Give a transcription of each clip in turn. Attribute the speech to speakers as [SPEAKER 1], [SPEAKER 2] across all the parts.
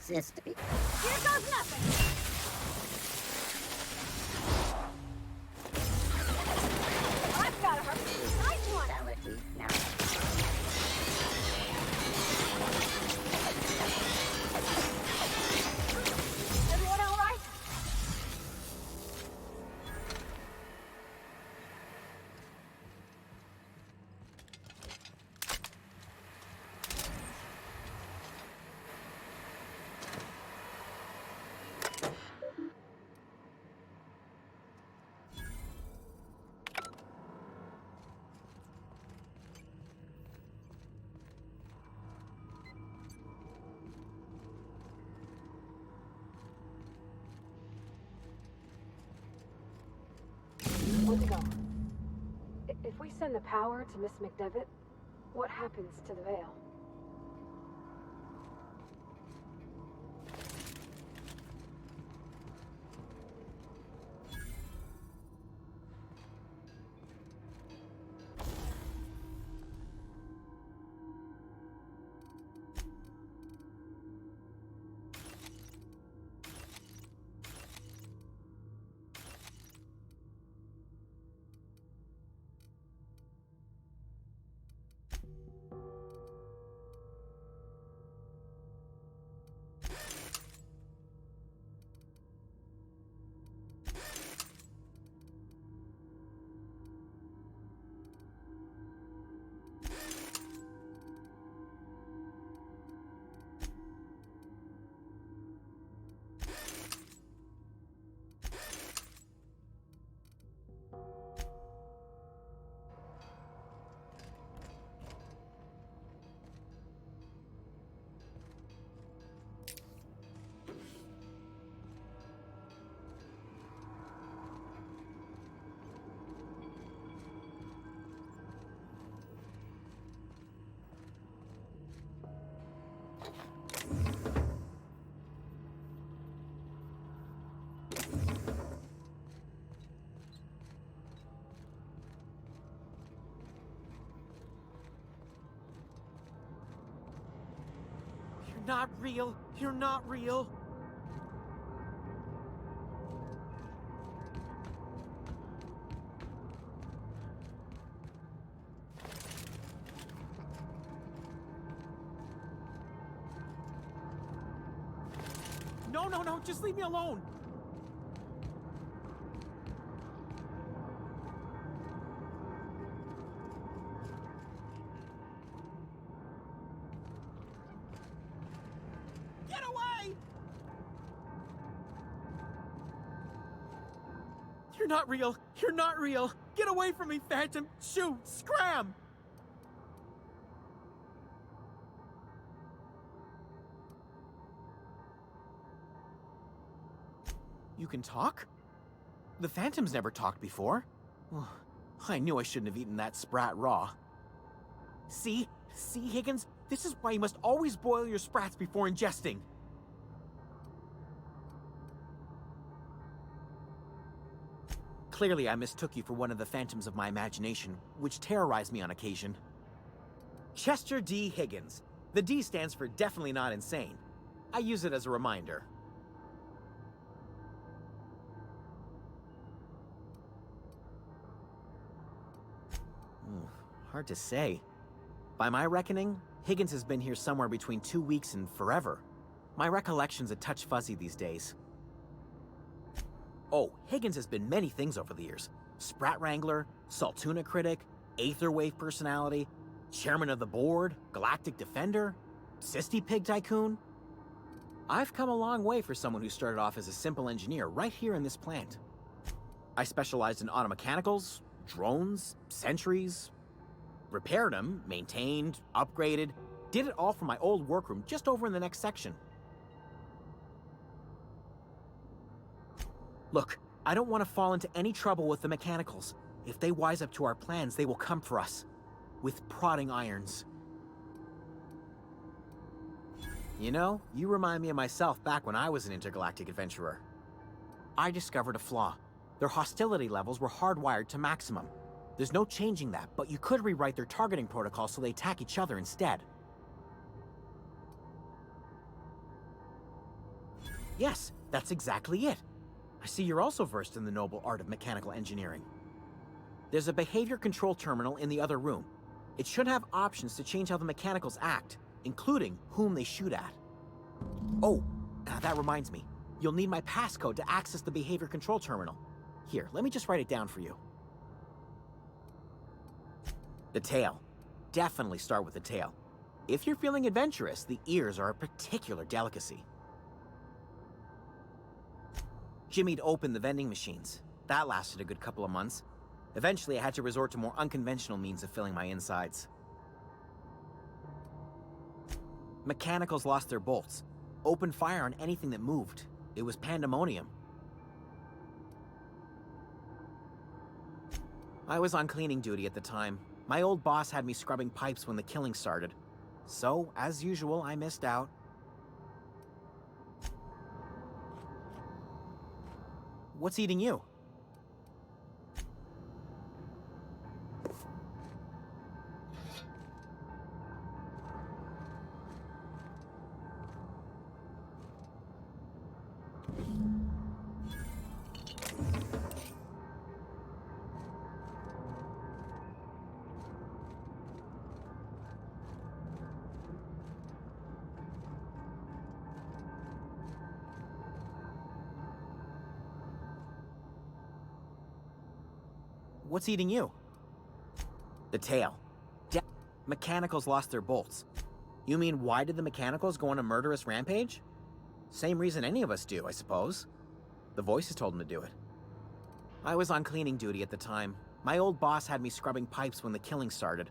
[SPEAKER 1] exist.
[SPEAKER 2] Here goes nothing! I've got her! Nice one!
[SPEAKER 1] Fatality now.
[SPEAKER 2] Everyone alright? Where'd it go? If we send the power to Miss McDevitt, what happens to the veil?
[SPEAKER 3] You're not real. You're not real. No, no, no, just leave me alone. Get away! You're not real. You're not real. Get away from me, Phantom. Shoot, scram! You can talk? The Phantom's never talked before. I knew I shouldn't have eaten that sprat raw. See, Higgins? This is why you must always boil your sprats before ingesting. Clearly, I mistook you for one of the phantoms of my imagination, which terrorized me on occasion. Chester D. Higgins. The D stands for definitely not insane. I use it as a reminder. Hard to say. By my reckoning, Higgins has been here somewhere between 2 weeks and forever. My recollection's a touch fuzzy these days. Oh, Higgins has been many things over the years. Sprat Wrangler, Saltuna Critic, Aetherwave Personality, Chairman of the Board, Galactic Defender, Sisty Pig Tycoon. I've come a long way for someone who started off as a simple engineer right here in this plant. I specialized in automechanicals, drones, sentries, repaired them, maintained, upgraded, did it all from my old workroom just over in the next section. Look, I don't want to fall into any trouble with the mechanicals. If they wise up to our plans, they will come for us. With prodding irons. You know, you remind me of myself back when I was an intergalactic adventurer. I discovered a flaw. Their hostility levels were hardwired to maximum. There's no changing that, but you could rewrite their targeting protocol so they attack each other instead. Yes, that's exactly it. I see you're also versed in the noble art of mechanical engineering. There's a behavior control terminal in the other room. It should have options to change how the mechanicals act, including whom they shoot at. Oh, that reminds me. You'll need my passcode to access the behavior control terminal. Here, let me just write it down for you. The tail. Definitely start with the tail. If you're feeling adventurous, the ears are a particular delicacy. Jimmy'd opened the vending machines. That lasted a good couple of months. Eventually, I had to resort to more unconventional means of filling my insides. Mechanicals lost their bolts. Opened fire on anything that moved. It was pandemonium. I was on cleaning duty at the time. My old boss had me scrubbing pipes when the killing started. So, as usual, I missed out. What's eating you? What's eating you? The tail. Mechanicals lost their bolts. You mean, why did the mechanicals go on a murderous rampage? Same reason any of us do, I suppose. The voices told them to do it. I was on cleaning duty at the time. My old boss had me scrubbing pipes when the killing started.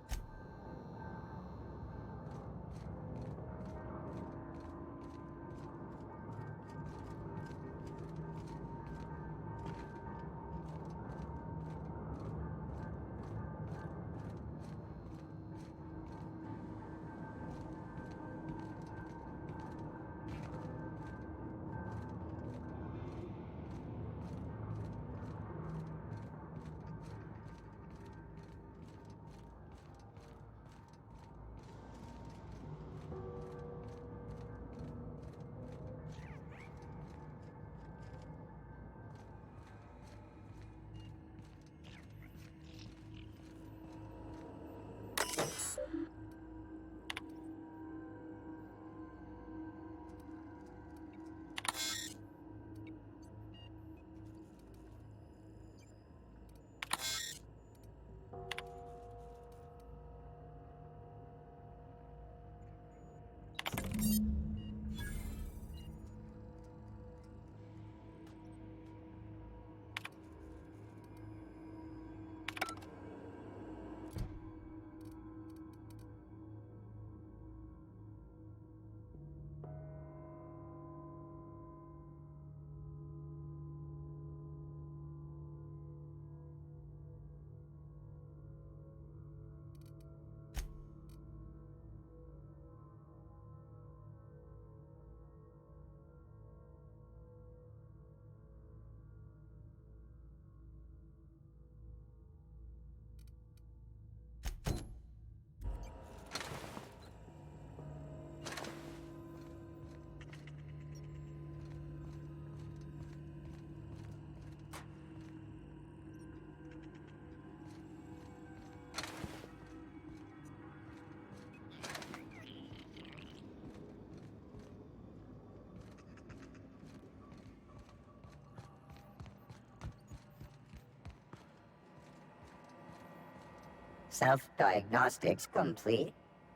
[SPEAKER 1] Self-diagnostics complete.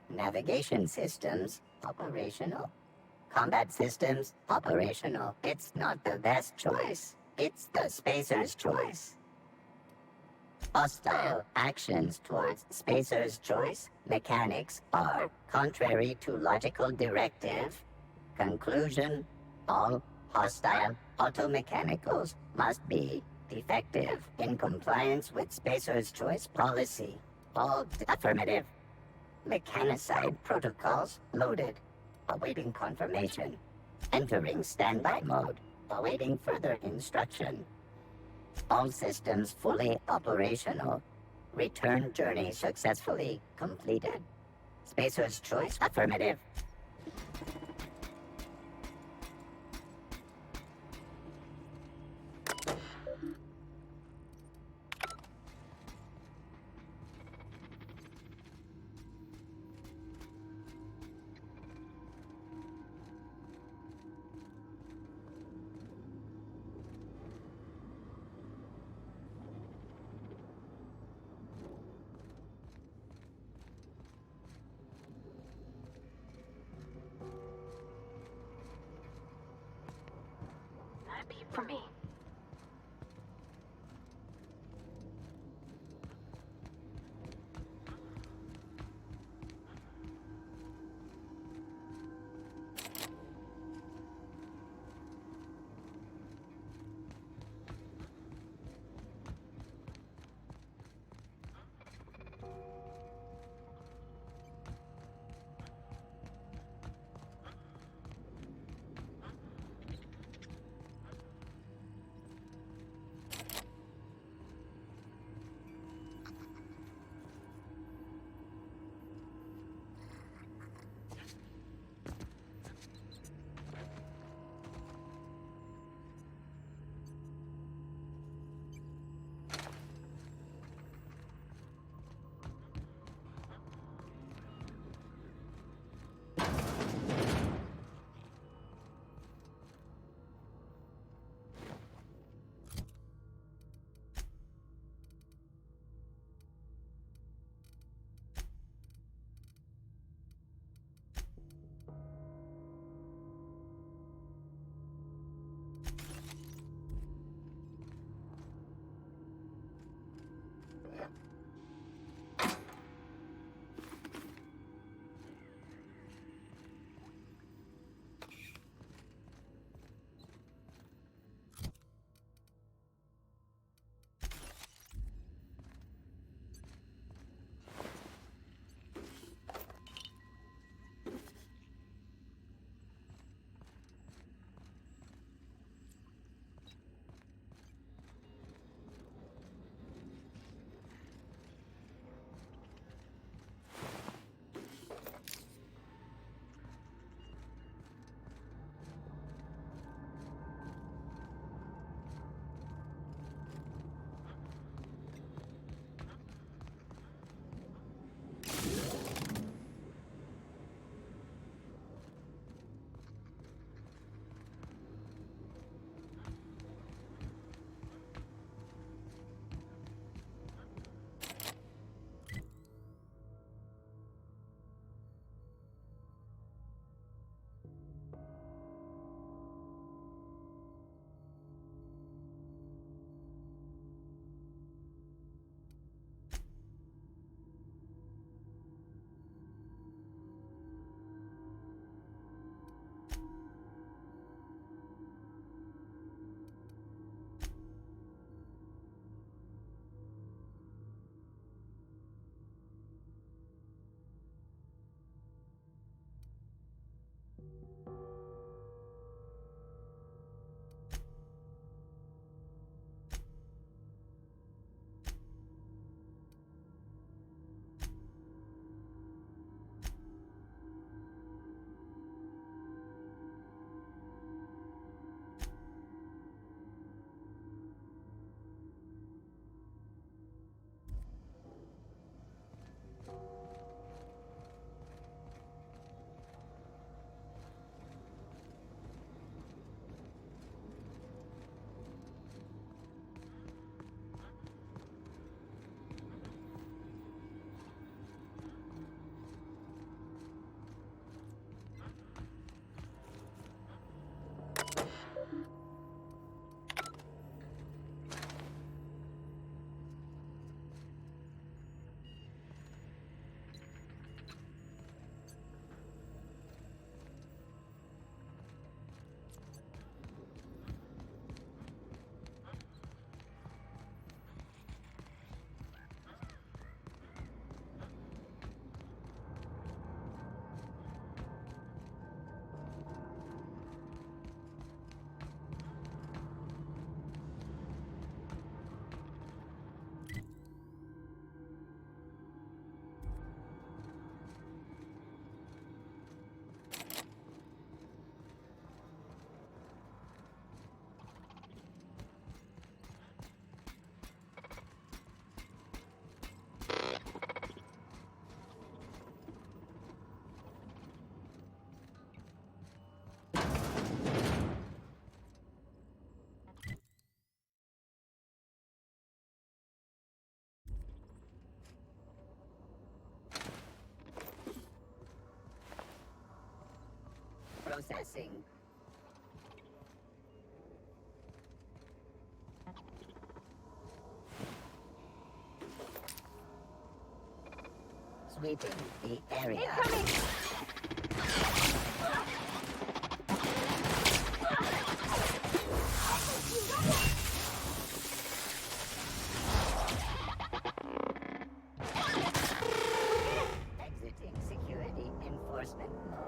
[SPEAKER 1] Navigation systems operational. Combat systems operational. It's not the best choice. It's the spacer's choice. Hostile actions towards spacer's choice mechanics are contrary to logical directive. Conclusion: all hostile automechanicals must be defective in compliance with spacer's choice policy. All affirmative. Mechanicide protocols loaded. Awaiting confirmation. Entering standby mode. Awaiting further instruction. All systems fully operational. Return journey successfully completed. Spacer's choice affirmative.
[SPEAKER 2] beep for me.
[SPEAKER 1] Processing. sweeping the area. Exiting security enforcement mode.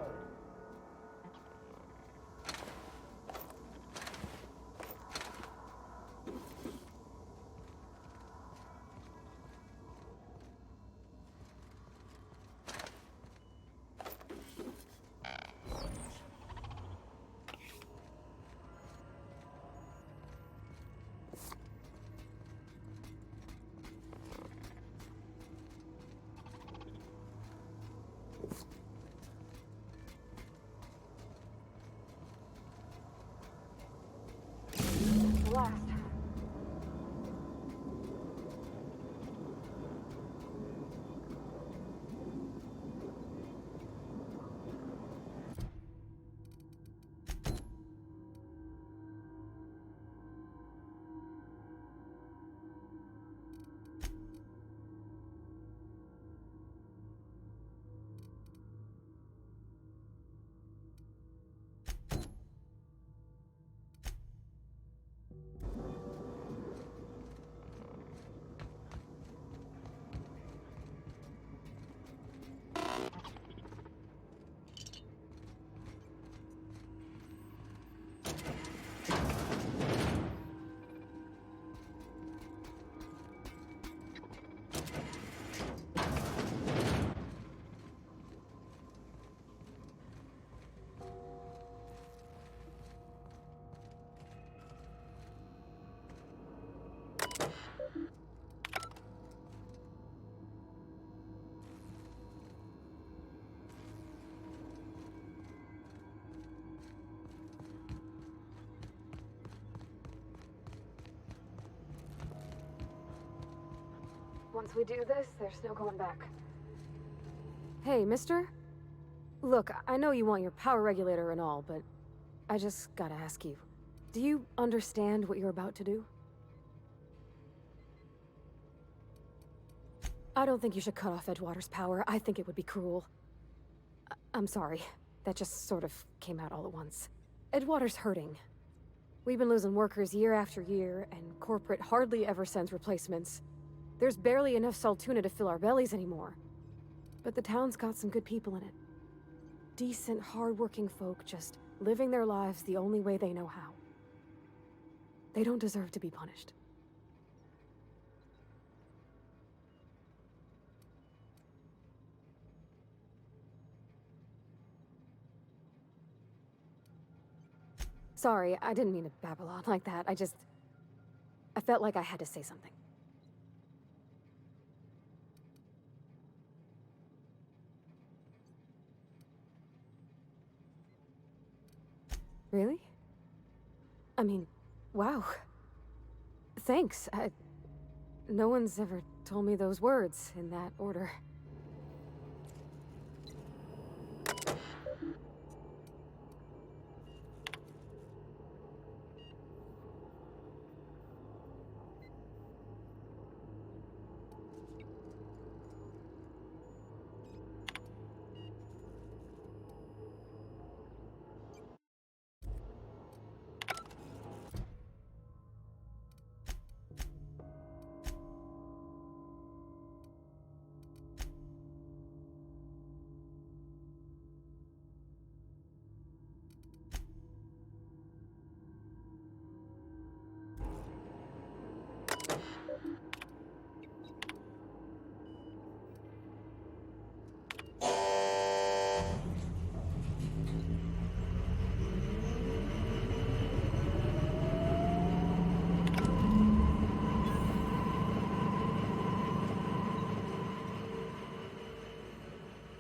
[SPEAKER 2] Blast. Once we do this, there's no going back. Hey, mister? Look, I know you want your power regulator and all, but I just gotta ask you. Do you understand what you're about to do? I don't think you should cut off Edgewater's power. I think it would be cruel. I'm sorry. That just sort of came out all at once. Edgewater's hurting. We've been losing workers year after year, and corporate hardly ever sends replacements. There's barely enough Saltuna to fill our bellies anymore. But the town's got some good people in it. Decent, hard-working folk just living their lives the only way they know how. They don't deserve to be punished. Sorry, I didn't mean to babble on like that. I felt like I had to say something. Really? I mean, wow. Thanks. No one's ever told me those words in that order.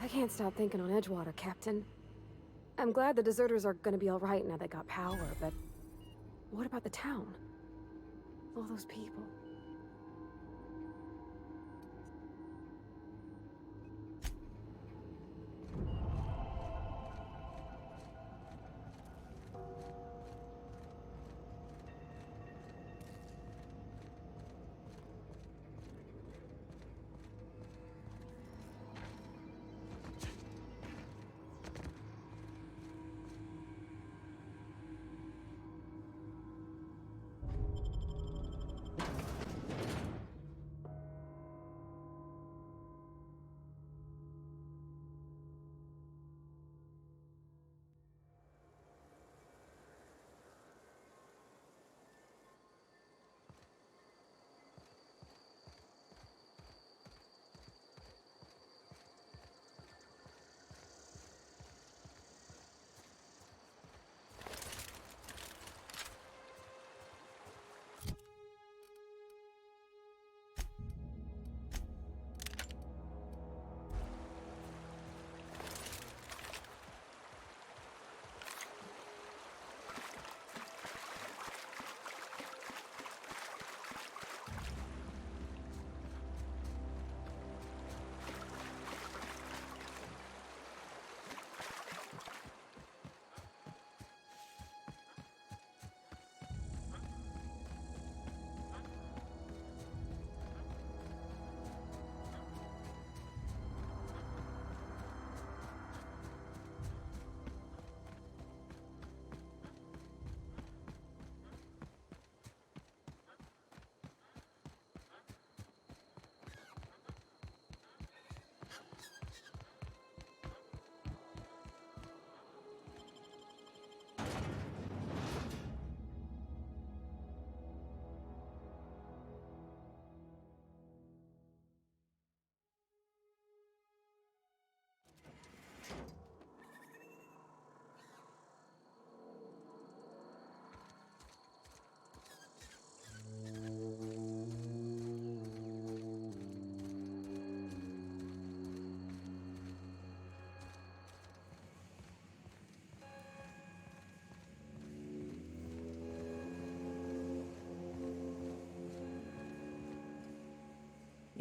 [SPEAKER 2] I can't stop thinking on Edgewater, Captain. I'm glad the deserters are gonna be alright now they got power, but what about the town? All those people.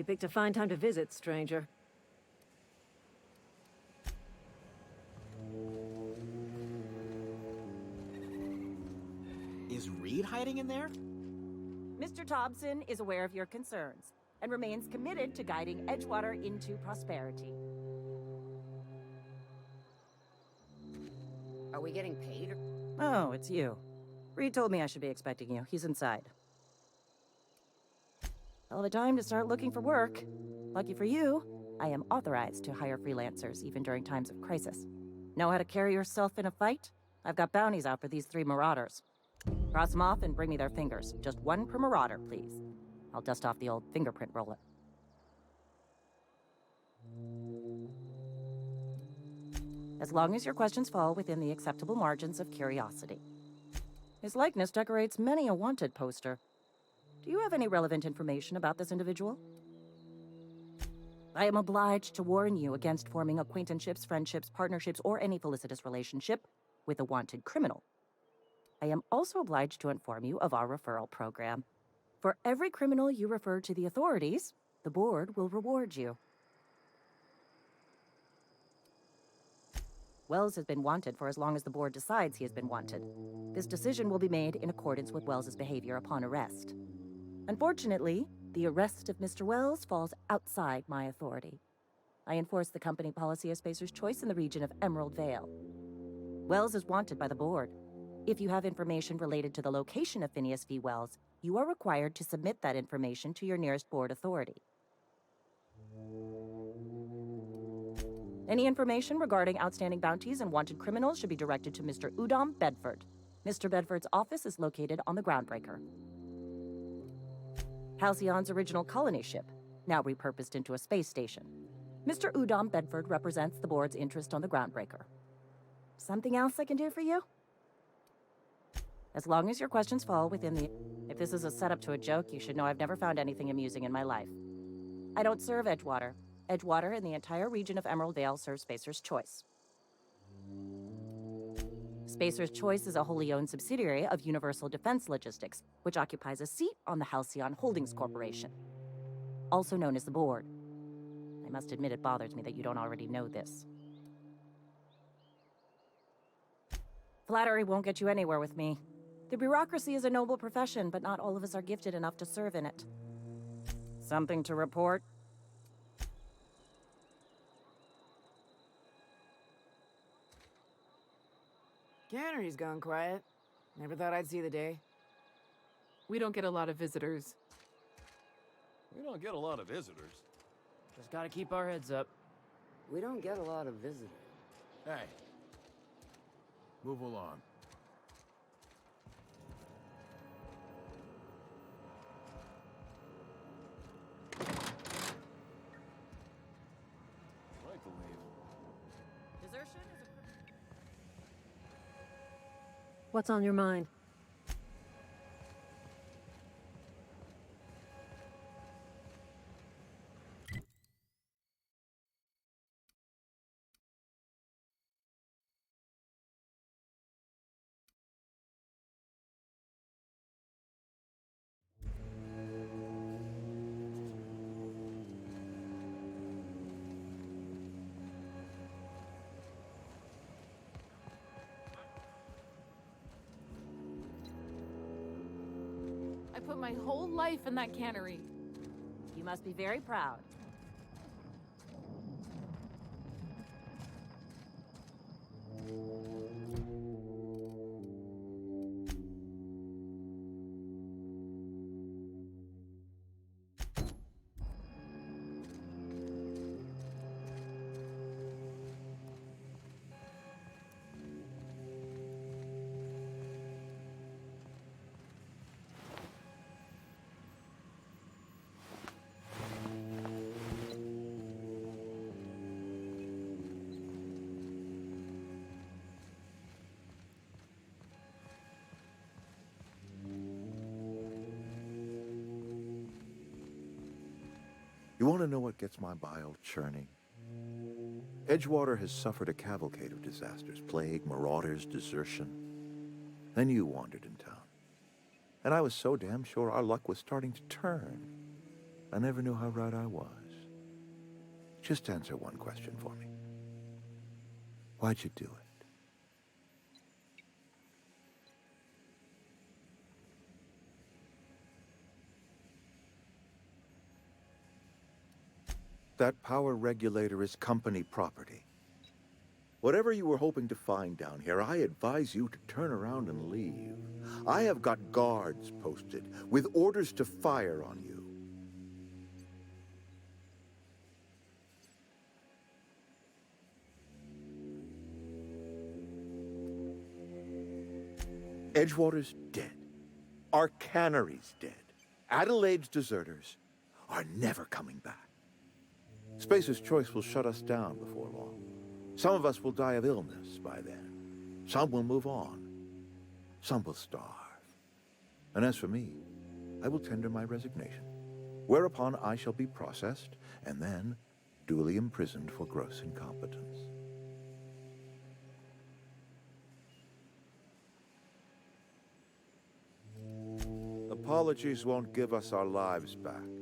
[SPEAKER 4] You picked a fine time to visit, stranger.
[SPEAKER 3] Is Reed hiding in there?
[SPEAKER 5] Mr. Thompson is aware of your concerns and remains committed to guiding Edgewater into prosperity.
[SPEAKER 1] Are we getting paid?
[SPEAKER 5] Oh, it's you. Reed told me I should be expecting you. He's inside. Hell of a time to start looking for work. Lucky for you, I am authorized to hire freelancers even during times of crisis. Know how to carry yourself in a fight? I've got bounties out for these 3 marauders. Cross them off and bring me their fingers. Just 1 per marauder, please. I'll dust off the old fingerprint roller. As long as your questions fall within the acceptable margins of curiosity. His likeness decorates many a wanted poster. Do you have any relevant information about this individual? I am obliged to warn you against forming acquaintanceships, friendships, partnerships, or any felicitous relationship with a wanted criminal. I am also obliged to inform you of our referral program. For every criminal you refer to the authorities, the board will reward you. Wells has been wanted for as long as the board decides he has been wanted. This decision will be made in accordance with Wells's behavior upon arrest. Unfortunately, the arrest of Mr. Wells falls outside my authority. I enforce the company policy of Spacer's Choice in the region of Emerald Vale. Wells is wanted by the board. If you have information related to the location of Phineas V. Wells, you are required to submit that information to your nearest board authority. Any information regarding outstanding bounties and wanted criminals should be directed to Mr. Udom Bedford. Mr. Bedford's office is located on the Groundbreaker. Halcyon's original colony ship, now repurposed into a space station. Mr. Udom Bedford represents the board's interest on the Groundbreaker. Something else I can do for you? As long as your questions fall within the... If this is a setup to a joke, you should know I've never found anything amusing in my life. I don't serve Edgewater. Edgewater and the entire region of Emerald Vale serves Spacer's Choice. Spacer's Choice is a wholly owned subsidiary of Universal Defense Logistics, which occupies a seat on the Halcyon Holdings Corporation, also known as the Board. I must admit it bothers me that you don't already know this. Flattery won't get you anywhere with me. The bureaucracy is a noble profession, but not all of us are gifted enough to serve in it. Something to report?
[SPEAKER 6] Cannery's gone quiet. Never thought I'd see the day.
[SPEAKER 7] We don't get a lot of visitors.
[SPEAKER 8] We don't get a lot of visitors.
[SPEAKER 6] Just gotta keep our heads up.
[SPEAKER 9] We don't get a lot of visitors.
[SPEAKER 8] Hey. Move along. I believe.
[SPEAKER 5] Desertion is a...
[SPEAKER 4] What's on your mind?
[SPEAKER 7] I put my whole life in that cannery.
[SPEAKER 5] You must be very proud.
[SPEAKER 10] You want to know what gets my bile churning? Edgewater has suffered a cavalcade of disasters, plague, marauders, desertion. Then you wandered in town. And I was so damn sure our luck was starting to turn. I never knew how right I was. Just answer one question for me. Why'd you do it? That power regulator is company property. Whatever you were hoping to find down here, I advise you to turn around and leave. I have got guards posted with orders to fire on you. Edgewater's dead. Our cannery's dead. Adelaide's deserters are never coming back. Spacer's Choice will shut us down before long. Some of us will die of illness by then. Some will move on. Some will starve. And as for me, I will tender my resignation, whereupon I shall be processed and then duly imprisoned for gross incompetence. Apologies won't give us our lives back.